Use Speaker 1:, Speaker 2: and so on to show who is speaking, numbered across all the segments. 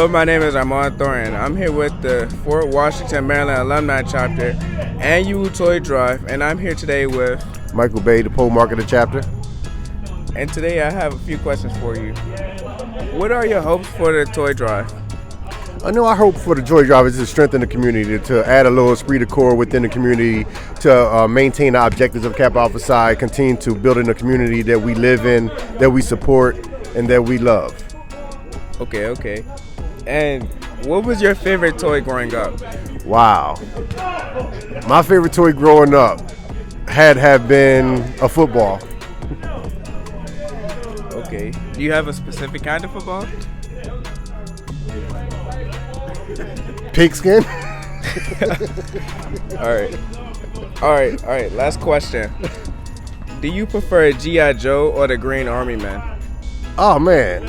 Speaker 1: Hello, my name is Armand Thornton. I'm here with the Fort Washington, Maryland Alumni Chapter and WHUR Toy Drive, and I'm here today with
Speaker 2: Michael Bay, the pole marketer chapter.
Speaker 1: And today I have a few questions for you. What are your hopes for the toy drive?
Speaker 2: I hope for the Toy Drive is to strengthen the community, to add a little esprit de corps within the community, to maintain the objectives of Kappa Alpha Psi, continue to build in a community that we live in, that we support, and that we love.
Speaker 1: Okay. And what was your favorite toy growing up?
Speaker 2: Wow. My favorite toy growing up had been a football.
Speaker 1: Okay. Do you have a specific kind of football?
Speaker 2: Pigskin.
Speaker 1: All right. Last question. Do you prefer a G.I. Joe or the Green Army Man?
Speaker 2: Oh, man.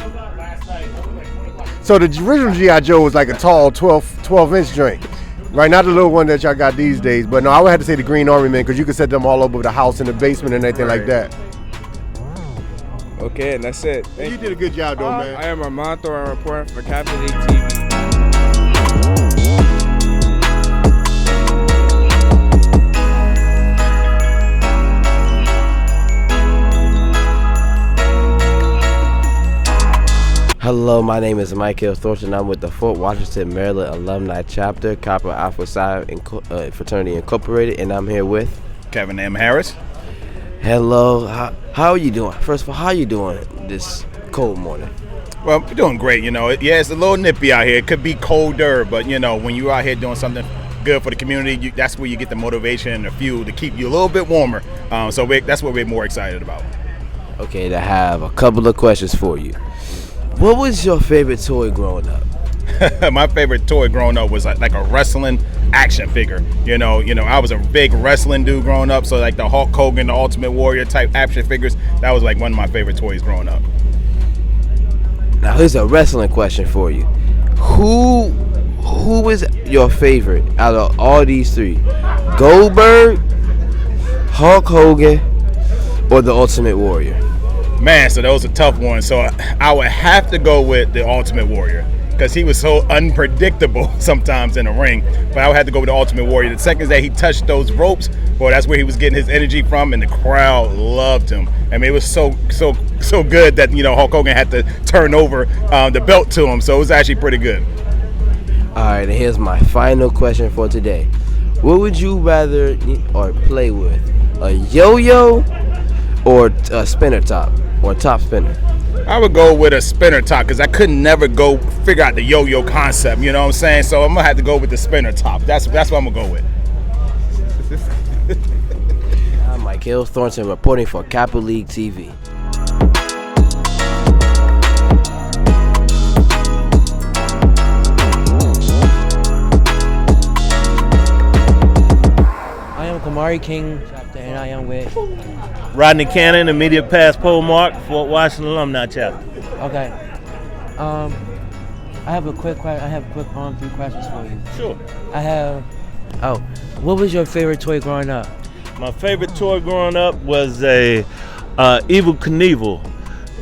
Speaker 2: So the original G.I. Joe was like a tall 12-inch joint. Right, not the little one that y'all got these days. But no, I would have to say the Green Army Man because you could set them all over the house in the basement and anything like that.
Speaker 1: Okay, and that's it.
Speaker 2: You did a good job, though, man.
Speaker 1: I am Armand Thornton reporting for Kappa TV.
Speaker 3: Hello, my name is Michael Thornton. I'm with the Fort Washington, Maryland Alumni Chapter, Kappa Alpha Psi Fraternity Incorporated, and I'm here with
Speaker 4: Kevin M. Harris.
Speaker 3: Hello, how are you doing? First of all, how are you doing this cold morning?
Speaker 4: Well, we're doing great, it's a little nippy out here. It could be colder, but, when you're out here doing something good for the community, that's where you get the motivation and the fuel to keep you a little bit warmer. So that's what we're more excited about.
Speaker 3: Okay, I have a couple of questions for you. What was your favorite toy growing up?
Speaker 4: My favorite toy growing up was like a wrestling action figure. I was a big wrestling dude growing up, so like the Hulk Hogan, the Ultimate Warrior type action figures, that was like one of my favorite toys growing up.
Speaker 3: Now here's a wrestling question for you. Who is your favorite out of all these three? Goldberg, Hulk Hogan, or the Ultimate Warrior?
Speaker 4: Man, so those are tough ones. So I would have to go with the Ultimate Warrior because he was so unpredictable sometimes in the ring. But I would have to go with the Ultimate Warrior. The second that he touched those ropes, boy, that's where he was getting his energy from, and the crowd loved him. I mean, it was so good that Hulk Hogan had to turn over the belt to him. So it was actually pretty good.
Speaker 3: All right, and here's my final question for today. What would you rather or play with, a yo-yo or a spinner top? Or top spinner?
Speaker 4: I would go with a spinner top because I could never go figure out the yo-yo concept, you know what I'm saying? So I'm going to have to go with the spinner top. That's what I'm going to go with.
Speaker 3: I'm Michael Thornton reporting for Kappa League TV.
Speaker 5: I am Kamari King, chapter, and I am with
Speaker 6: Rodney Cannon, immediate pass pole mark, Fort Washington Alumni Chapter.
Speaker 5: Okay. I have a quick three questions for you.
Speaker 6: Sure.
Speaker 5: What was your favorite toy growing up?
Speaker 6: My favorite toy growing up was a Evil Knievel,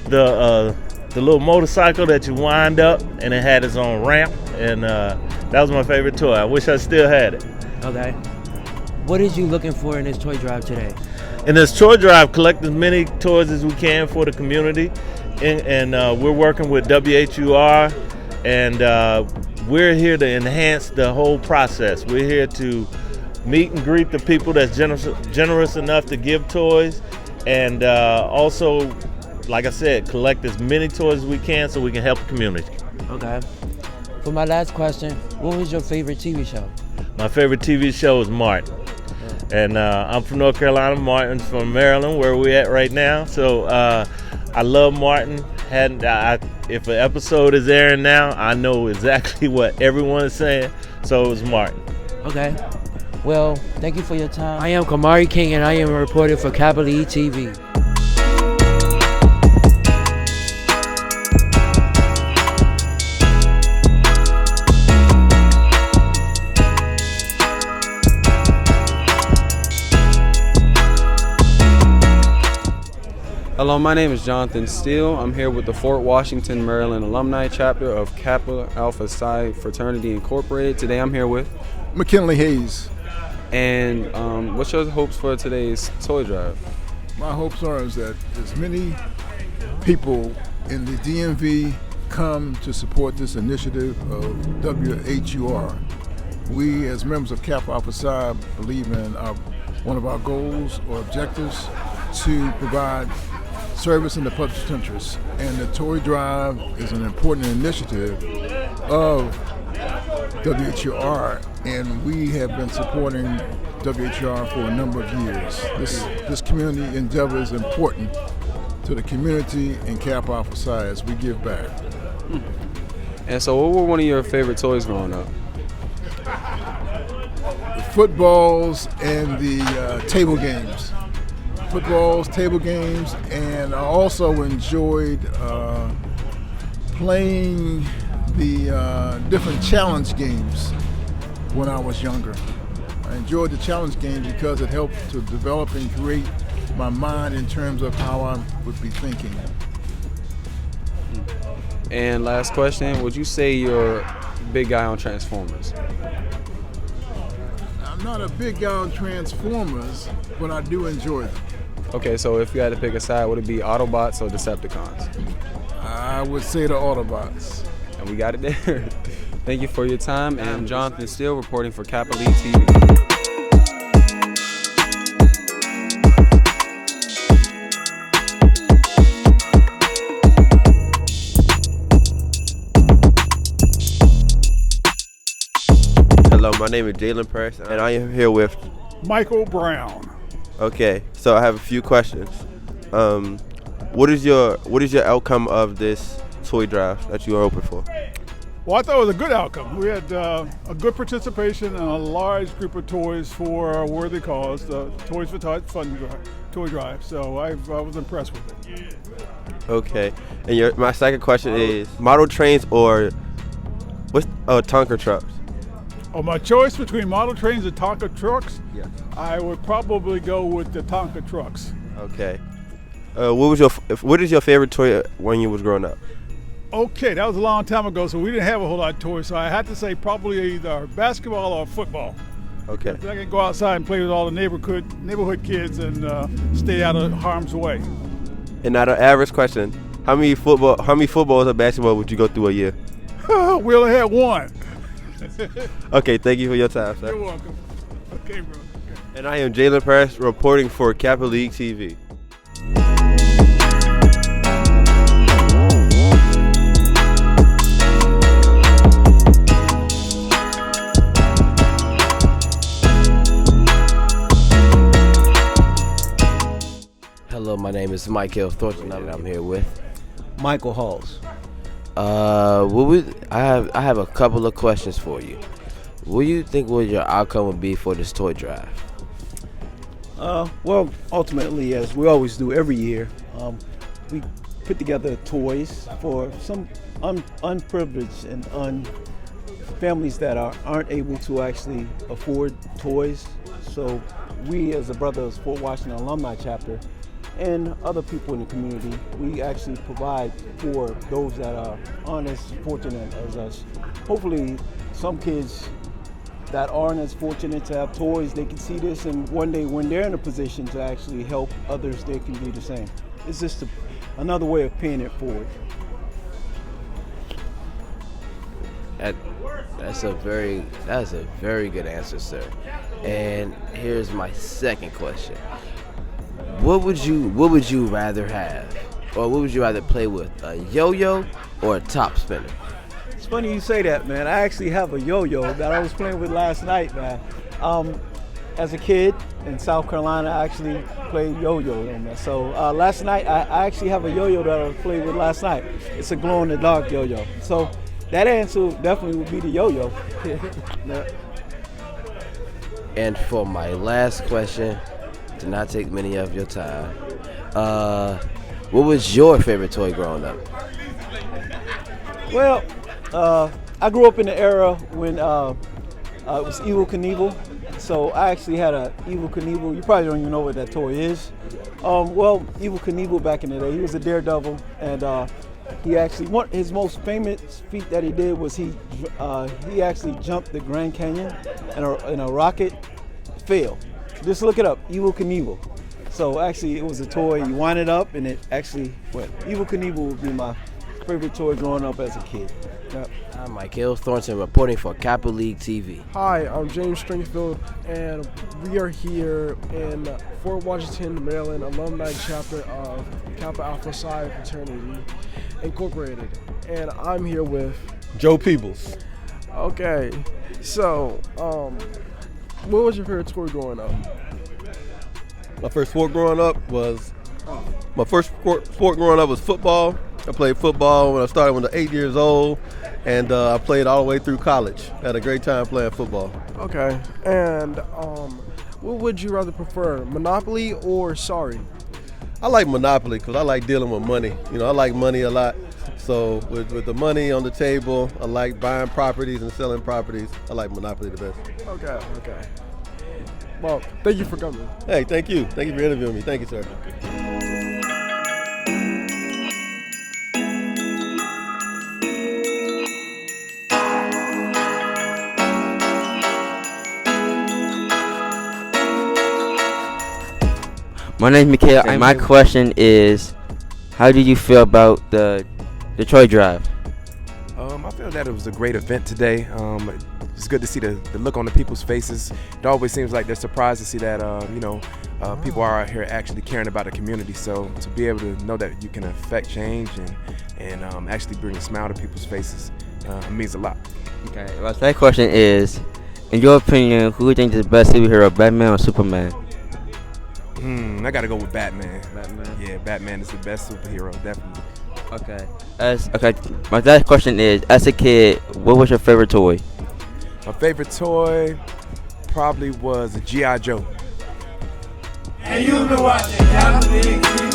Speaker 6: the little motorcycle that you wind up and it had its own ramp, and that was my favorite toy. I wish I still had it.
Speaker 5: Okay. What is you looking for in this toy drive today?
Speaker 6: In this toy drive, collect as many toys as we can for the community, and we're working with WHUR, and we're here to enhance the whole process. We're here to meet and greet the people that's generous enough to give toys, and also, like I said, collect as many toys as we can so we can help the community.
Speaker 5: Okay. For my last question, what was your favorite TV show?
Speaker 6: My favorite TV show is Martin. And I'm from North Carolina. Martin's from Maryland, where we're at right now. So I love Martin. If an episode is airing now, I know exactly what everyone is saying. So it was Martin.
Speaker 5: Okay. Well, thank you for your time. I am Kamari King, and I am a reporter for Kappa League TV.
Speaker 7: Hello, my name is Jonathan Steele. I'm here with the Fort Washington, Maryland Alumni chapter of Kappa Alpha Psi Fraternity Incorporated. Today I'm here with
Speaker 8: McKinley Hayes.
Speaker 7: And what's your hopes for today's toy drive?
Speaker 8: My hopes are is that as many people in the DMV come to support this initiative of WHUR. We, as members of Kappa Alpha Psi, believe in one of our goals or objectives to provide service in the public interest. And the toy drive is an important initiative of WHUR, and we have been supporting WHUR for a number of years. This community endeavor is important to the community and Kappa Alpha Psi as we give back.
Speaker 7: And so what were one of your favorite toys growing up?
Speaker 8: The footballs and the table games. Footballs, table games, and I also enjoyed playing the different challenge games when I was younger. I enjoyed the challenge games because it helped to develop and create my mind in terms of how I would be thinking.
Speaker 7: And last question, would you say you're a big guy on Transformers?
Speaker 8: I'm not a big guy on Transformers, but I do enjoy them.
Speaker 7: Okay, so if you had to pick a side, would it be Autobots or Decepticons?
Speaker 8: I would say the Autobots.
Speaker 7: And we got it there. Thank you for your time. And I'm Jonathan Steele reporting for Kappa League TV.
Speaker 3: Hello, my name is Jalen Press, and I am here with
Speaker 9: Michael Brown.
Speaker 3: Okay, so I have a few questions. What is your outcome of this toy drive that you are hoping for?
Speaker 9: Well, I thought it was a good outcome. We had a good participation and a large group of toys for a worthy cause, the Toys for Fun toy drive. So I was impressed with it.
Speaker 3: Okay, and my second question is model trains or what's Tonka trucks?
Speaker 9: Oh, my choice between model trains and Tonka trucks?
Speaker 3: Yes.
Speaker 9: I would probably go with the Tonka trucks.
Speaker 3: Okay. What is your favorite toy when you was growing up?
Speaker 9: Okay, that was a long time ago, so we didn't have a whole lot of toys. So I had to say probably either basketball or football.
Speaker 3: Okay.
Speaker 9: I can go outside and play with all the neighborhood kids and stay out of harm's way.
Speaker 3: And now the average question: How many footballs or basketball would you go through a year?
Speaker 9: We only had one.
Speaker 3: Okay, thank you for your time, sir.
Speaker 9: You're welcome. Okay, bro.
Speaker 3: And I am Jalen Press reporting for Kappa League TV.
Speaker 10: Hello, my name is Michael Thornton, and I'm here with
Speaker 11: Michael Halls.
Speaker 10: I have a couple of questions for you. What do you think your outcome would be for this toy drive?
Speaker 11: Well, ultimately, as we always do every year, we put together toys for some unprivileged and families that aren't able to actually afford toys. So we, as a Brothers Fort Washington Alumni chapter, and other people in the community, we actually provide for those that aren't as fortunate as us. Hopefully, some kids that aren't as fortunate to have toys, they can see this, and one day when they're in a position to actually help others, they can do the same. It's just another way of paying it forward.
Speaker 10: That's a very good answer, sir. And here's my second question. What would you rather have, or what would you rather play with, a yo-yo or a top spinner?
Speaker 11: It's funny you say that, man. I actually have a yo-yo that I was playing with last night, man. As a kid in South Carolina, I actually played yo-yo on that. So last night, I actually have a yo-yo that I played with last night. It's a glow-in-the-dark yo-yo. So that answer definitely would be the yo-yo.
Speaker 10: And for my last question, to not take many of your time, what was your favorite toy growing up?
Speaker 11: Well, I grew up in the era when it was Evel Knievel. So I actually had a Evel Knievel. You probably don't even know what that toy is. Well, Evel Knievel back in the day, he was a daredevil, and he actually his most famous feat that he did was he actually jumped the Grand Canyon in a rocket, failed. Just look it up, Evel Knievel. So actually, it was a toy. You wind it up, and it actually went. Evel Knievel would be my favorite toy growing up as a kid. Yep.
Speaker 10: I'm Michael Thornton reporting for Kappa League TV.
Speaker 12: Hi, I'm James Stringfield, and we are here in Fort Washington, Maryland, Alumni chapter of Kappa Alpha Psi Fraternity Incorporated, and I'm here with
Speaker 13: Joe Peebles.
Speaker 12: Okay, so what was your favorite toy growing up?
Speaker 13: My first sport growing up was football. I played football when I started when I was 8 years old, and I played all the way through college. Had a great time playing football.
Speaker 12: Okay, and what would you rather prefer, Monopoly or Sorry?
Speaker 13: I like Monopoly because I like dealing with money. You know, I like money a lot. So with the money on the table, I like buying properties and selling properties. I like Monopoly the best.
Speaker 12: Okay. Well, thank you for coming.
Speaker 13: Hey, thank you. Thank you for interviewing me. Thank you, sir.
Speaker 14: My name is Mikhail, and my question is, how do you feel about the Toy Drive?
Speaker 15: I feel that it was a great event today. It's good to see the look on the people's faces. It always seems like they're surprised to see that people are out here actually caring about the community. So to be able to know that you can affect change and actually bring a smile to people's faces means a lot.
Speaker 14: Okay, my second question is, in your opinion, who do you think is the best superhero, Batman or Superman?
Speaker 15: I gotta go with Batman. Yeah, Batman is the best superhero, definitely.
Speaker 14: Okay. My last question is, as a kid, what was your favorite toy?
Speaker 15: My favorite toy probably was a G.I. Joe.
Speaker 16: And you've been watching Kappa League TV.